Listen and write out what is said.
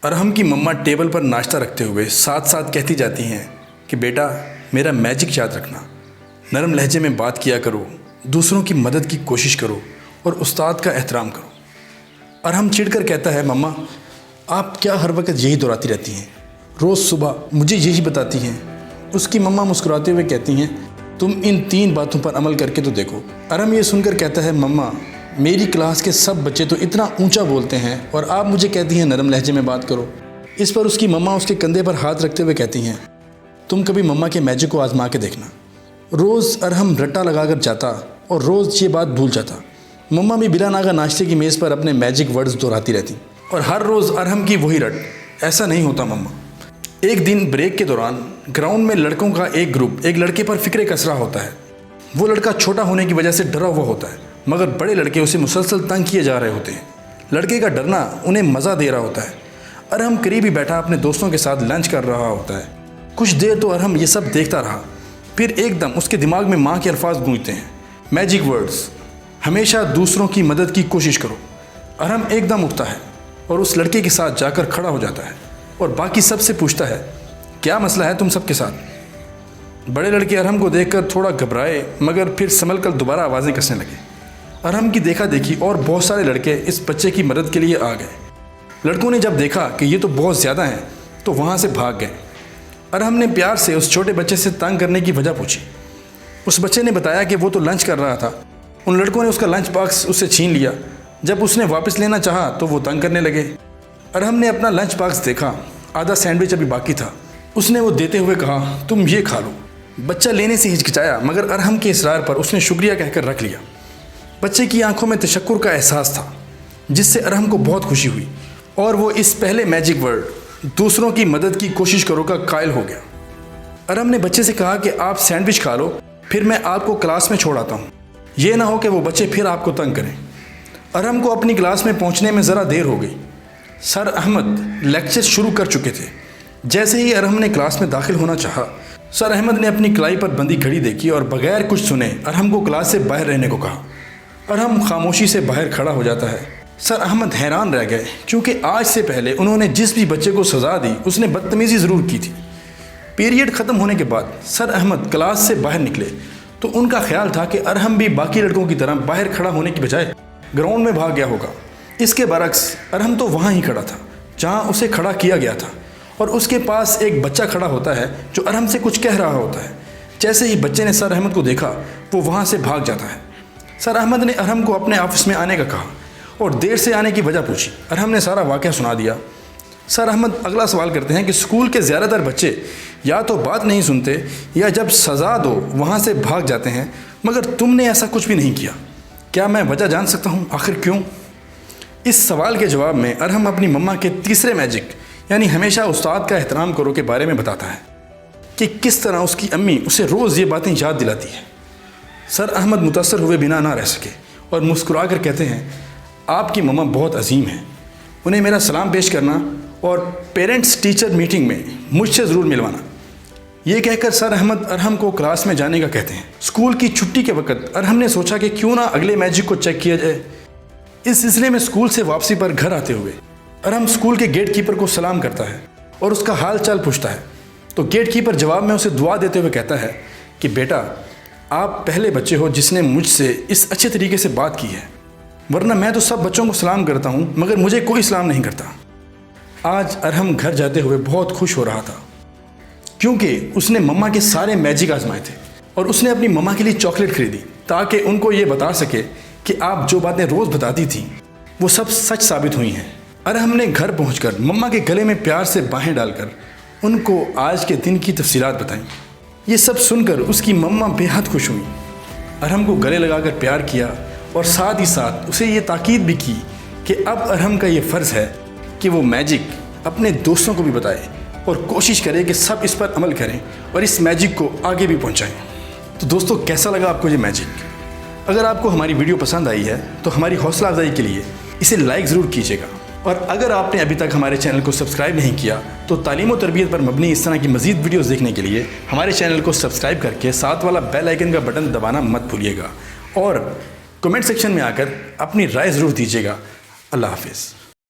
अरहम की मम्मा टेबल पर नाश्ता रखते हुए साथ साथ कहती जाती हैं कि बेटा मेरा मैजिक याद रखना, नरम लहजे में बात किया करो, दूसरों की मदद की कोशिश करो और उस्ताद का एहतराम करो। अरहम चिढ़कर कहता है, मम्मा आप क्या हर वक्त यही दोहराती रहती हैं, रोज़ सुबह मुझे यही बताती हैं। उसकी मम्मा मुस्कुराते हुए कहती हैं, तुम इन 3 बातों पर अमल करके तो देखो। अरहम ये सुनकर कहता है, मम्मा मेरी क्लास के सब बच्चे तो इतना ऊंचा बोलते हैं और आप मुझे कहती हैं नरम लहजे में बात करो। इस पर उसकी मम्मा उसके कंधे पर हाथ रखते हुए कहती हैं, तुम कभी मम्मा के मैजिक को आजमा के देखना। रोज़ अरहम रट्टा लगाकर जाता और रोज़ ये बात भूल जाता। मम्मा भी बिला नागा नाश्ते की मेज़ पर अपने मैजिक वर्ड्स दोहराती रहती और हर रोज़ अरहम की वही रट, ऐसा नहीं होता मम्मा। एक दिन ब्रेक के दौरान ग्राउंड में लड़कों का एक ग्रुप एक लड़के पर फिक्रे कस रहा होता है। वो लड़का छोटा होने की वजह से डरा हुआ होता है, मगर बड़े लड़के उसे मुसलसल तंग किए जा रहे होते हैं। लड़के का डरना उन्हें मज़ा दे रहा होता है। अरहम करीब ही बैठा अपने दोस्तों के साथ लंच कर रहा होता है। कुछ देर तो अरहम ये सब देखता रहा, फिर एकदम उसके दिमाग में माँ के अल्फाज गूंजते हैं, मैजिक वर्ड्स, हमेशा दूसरों की मदद की कोशिश करो। अरहम एकदम उठता है और उस लड़के के साथ जाकर खड़ा हो जाता है और बाकी सबसे पूछता है, क्या मसला है तुम सबके साथ। बड़े लड़के अरहम को देखकर थोड़ा घबराए, मगर फिर संभल कर दोबारा आवाज़ें कसने लगे। अरहम की देखा देखी और बहुत सारे लड़के इस बच्चे की मदद के लिए आ गए। लड़कों ने जब देखा कि ये तो बहुत ज़्यादा हैं तो वहाँ से भाग गए। अरहम ने प्यार से उस छोटे बच्चे से तंग करने की वजह पूछी। उस बच्चे ने बताया कि वो तो लंच कर रहा था, उन लड़कों ने उसका लंच बॉक्स उससे छीन लिया। जब उसने वापस लेना चाहा तो वो तंग करने लगे। अरहम ने अपना लंच बॉक्स देखा, आधा सैंडविच अभी बाकी था। उसने वो देते हुए कहा, तुम ये खा लो। बच्चा लेने से हिचकिचाया, मगर अरहम के इसरार पर उसने शुक्रिया कहकर रख लिया। बच्चे की आंखों में तशक्कुर का एहसास था, जिससे अरहम को बहुत खुशी हुई और वो इस पहले मैजिक वर्ड दूसरों की मदद की कोशिश करो का कायल हो गया। अरहम ने बच्चे से कहा कि आप सैंडविच खा लो, फिर मैं आपको क्लास में छोड़ आता हूँ। ये ना हो कि वो बच्चे फिर आपको तंग करें। अरहम को अपनी क्लास में पहुँचने में ज़रा देर हो गई। सर अहमद लेक्चर शुरू कर चुके थे। जैसे ही अरहम ने क्लास में दाखिल होना चाहा, सर अहमद ने अपनी कलाई पर बंधी घड़ी देखी और बगैर कुछ सुने अरहम को क्लास से बाहर रहने को कहा। अरहम खामोशी से बाहर खड़ा हो जाता है। सर अहमद हैरान रह गए, क्योंकि आज से पहले उन्होंने जिस भी बच्चे को सज़ा दी उसने बदतमीज़ी ज़रूर की थी। पीरियड ख़त्म होने के बाद सर अहमद क्लास से बाहर निकले तो उनका ख्याल था कि अरहम भी बाकी लड़कों की तरह बाहर खड़ा होने की बजाय ग्राउंड में भाग गया होगा। इसके बरक्स अरहम तो वहाँ ही खड़ा था जहाँ उसे खड़ा किया गया था, और उसके पास एक बच्चा खड़ा होता है जो अरहम से कुछ कह रहा होता है। जैसे ही बच्चे ने सर अहमद को देखा वो वहाँ से भाग जाता है। सर अहमद ने अरहम को अपने ऑफिस में आने का कहा और देर से आने की वजह पूछी। अरहम ने सारा वाक़या सुना दिया। सर अहमद अगला सवाल करते हैं कि स्कूल के ज़्यादातर बच्चे या तो बात नहीं सुनते या जब सज़ा दो वहाँ से भाग जाते हैं, मगर तुमने ऐसा कुछ भी नहीं किया। क्या मैं वजह जान सकता हूँ, आखिर क्यों? इस सवाल के जवाब में अरहम अपनी मम्मा के तीसरे मैजिक यानी हमेशा उस्ताद का एहतराम करो के बारे में बताता है कि किस तरह उसकी अम्मी उसे रोज़ ये बातें याद दिलाती है। सर अहमद मुतासर हुए बिना ना रह सके और मुस्कुरा कर कहते हैं, आपकी मम्मा बहुत अजीम हैं, उन्हें मेरा सलाम पेश करना और पेरेंट्स टीचर मीटिंग में मुझसे ज़रूर मिलवाना। ये कहकर सर अहमद अरहम को क्लास में जाने का कहते हैं। स्कूल की छुट्टी के वक्त अरहम ने सोचा कि क्यों ना अगले मैजिक को चेक किया जाए। इस सिलसिले में स्कूल से वापसी पर घर आते हुए अरहम स्कूल के गेट कीपर को सलाम करता है और उसका हाल चाल पूछता है, तो गेट कीपर जवाब में उसे दुआ देते हुए कहता है कि बेटा आप पहले बच्चे हो जिसने मुझसे इस अच्छे तरीके से बात की है, वरना मैं तो सब बच्चों को सलाम करता हूँ मगर मुझे कोई सलाम नहीं करता। आज अरहम घर जाते हुए बहुत खुश हो रहा था, क्योंकि उसने मम्मा के सारे मैजिक आजमाए थे और उसने अपनी मम्मा के लिए चॉकलेट खरीदी ताकि उनको ये बता सके कि आप जो बातें रोज़ बताती थी वो सब सच साबित हुई हैं। अरहम ने घर पहुंचकर मम्मा के गले में प्यार से बाहें डालकर उनको आज के दिन की तफसीलात बताईं। ये सब सुनकर उसकी मम्मा बेहद खुश हुई, अरहम को गले लगाकर प्यार किया और साथ ही साथ उसे ये ताकीद भी की कि अब अरहम का ये फ़र्ज़ है कि वो मैजिक अपने दोस्तों को भी बताए और कोशिश करे कि सब इस पर अमल करें और इस मैजिक को आगे भी पहुंचाएं। तो दोस्तों, कैसा लगा आपको ये मैजिक? अगर आपको हमारी वीडियो पसंद आई है तो हमारी हौसला अफजाई के लिए इसे लाइक ज़रूर कीजिएगा, और अगर आपने अभी तक हमारे चैनल को सब्सक्राइब नहीं किया तो तालीम और तरबियत पर मबनी इस तरह की मज़ीद वीडियोज़ देखने के लिए हमारे चैनल को सब्सक्राइब करके साथ वाला बेल आइकन का बटन दबाना मत भूलिएगा और कमेंट सेक्शन में आकर अपनी राय ज़रूर दीजिएगा। अल्लाह हाफिज़।